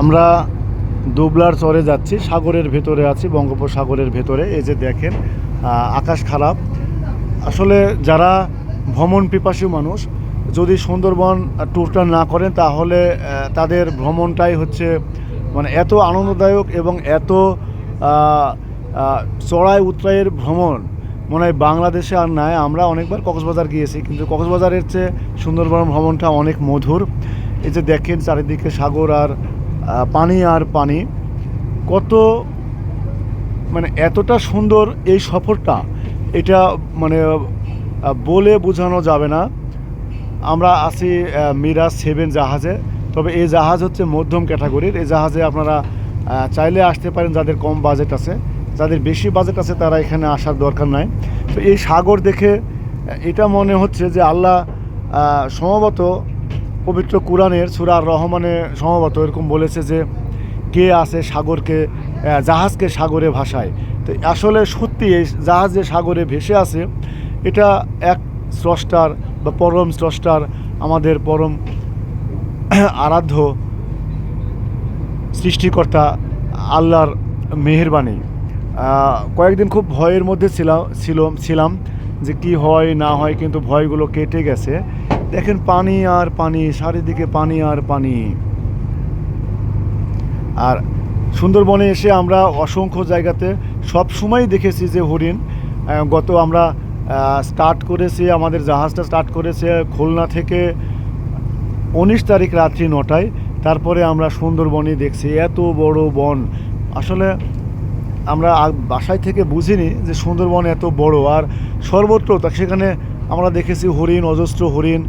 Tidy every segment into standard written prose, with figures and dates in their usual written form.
আমরা দুবলার চরে যাচ্ছি, সাগরের ভেতরে আছি, বঙ্গোপসাগরের ভেতরে। এই যে দেখেন আকাশ খারাপ। আসলে যারা ভ্রমণ পিপাসী মানুষ যদি সুন্দরবন ট্যুরটা না করেন তাহলে তাদের ভ্রমণটাই হচ্ছে মানে এত আনন্দদায়ক এবং এত চড়াই উতরাইয়ের ভ্রমণ মনে হয় বাংলাদেশে আর নাই। আমরা অনেকবার কক্সবাজার গিয়েছি, কিন্তু কক্সবাজারের চেয়ে সুন্দরবন ভ্রমণটা অনেক মধুর। এই যে দেখেন চারিদিকে সাগর আর পানি আর পানি, কত মানে এতটা সুন্দর এই সফরটা, এটা মানে বলে বোঝানো যাবে না। আমরা আছি মিরাজ 7 জাহাজে। তবে এই জাহাজ হচ্ছে মধ্যম ক্যাটাগরির। এই জাহাজে আপনারা চাইলে আসতে পারেন যাদের কম বাজেট আছে। যাদের বেশি বাজেট আছে তারা এখানে আসার দরকার নাই। তো এই সাগর দেখে এটা মনে হচ্ছে যে আল্লাহ সম্ভবত পবিত্র কুরআনের সূরা আর রহমানে সম্ভবত এরকম বলেছে যে কে আছে সাগরকে জাহাজকে সাগরে ভাসায়। তো আসলে সত্যি এই জাহাজ যে সাগরে ভেসে আছে এটা এক স্রষ্টার বা পরম স্রষ্টার, আমাদের পরম আরাধ্য সৃষ্টিকর্তা আল্লাহর মেহেরবানি। কয়েকদিন খুব ভয়ের মধ্যে ছিলাম যে কি হয় না হয়, কিন্তু ভয়গুলো কেটে গেছে। দেখেন পানি আর পানি, চারিদিকে পানি আর পানি। আর সুন্দরবনে এসে আমরা অসংখ্য জায়গাতে সব সময় দেখেছি যে হরিণ। গত আমরা স্টার্ট করেছি, আমাদের জাহাজটা স্টার্ট করেছে খুলনা থেকে 19 তারিখ রাত্রি 9টায়। তারপরে আমরা সুন্দরবনে দেখছি এত বড় বন। আসলে আমরা বাসায় থেকে বুঝিনি যে সুন্দরবন এত বড় আর সর্বত্র। সেখানে আমরা দেখেছি হরিণ, অজস্র হরিণ,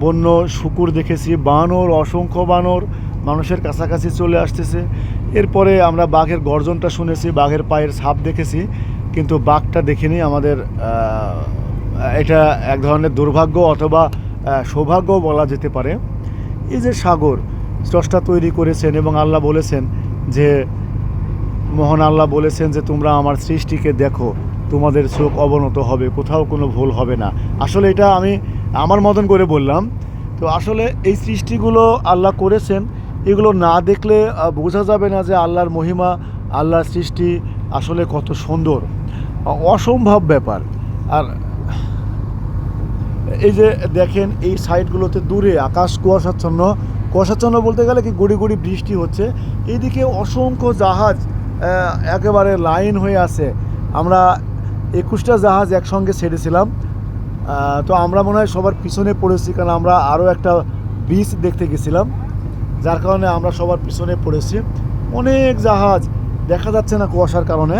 বন্য শূকর দেখেছি, বানর, অসংখ্য বানর মানুষের কাছাকাছি চলে আসতেছে। এরপরে আমরা বাঘের গর্জনটা শুনেছি, বাঘের পায়ের ছাপ দেখেছি, কিন্তু বাঘটা দেখিনি। আমাদের এটা এক ধরনের দুর্ভাগ্য অথবা সৌভাগ্য বলা যেতে পারে। এই যে সাগর স্রষ্টা তৈরি করেছেন এবং আল্লাহ বলেছেন যে মহান আল্লাহ বলেছেন যে তোমরা আমার সৃষ্টিকে দেখো, তোমাদের চোখ অবনত হবে, কোথাও কোনো ভুল হবে না। আসলে এটা আমি আমার মতন করে বললাম। তো আসলে এই সৃষ্টিগুলো আল্লাহ করেছেন, এগুলো না দেখলে বোঝা যাবে না যে আল্লাহর মহিমা, আল্লাহর সৃষ্টি আসলে কত সুন্দর, অসম্ভব ব্যাপার। আর এই যে দেখেন এই সাইডগুলোতে দূরে আকাশ কুয়াশাচ্ছন্ন, কুয়াশাচ্ছন্ন বলতে গেলে কি গুড়ি গুড়ি বৃষ্টি হচ্ছে। এইদিকে অসংখ্য জাহাজ একেবারে লাইন হয়ে আছে। আমরা 21টা জাহাজ একসঙ্গে ছেড়েছিলাম। তো আমরা মনে হয় সবার পিছনে পড়েছি, কারণ আমরা আরও একটা বিচ দেখতে গেছিলাম, যার কারণে আমরা সবার পিছনে পড়েছি। অনেক জাহাজ দেখা যাচ্ছে না কুয়াশার কারণে।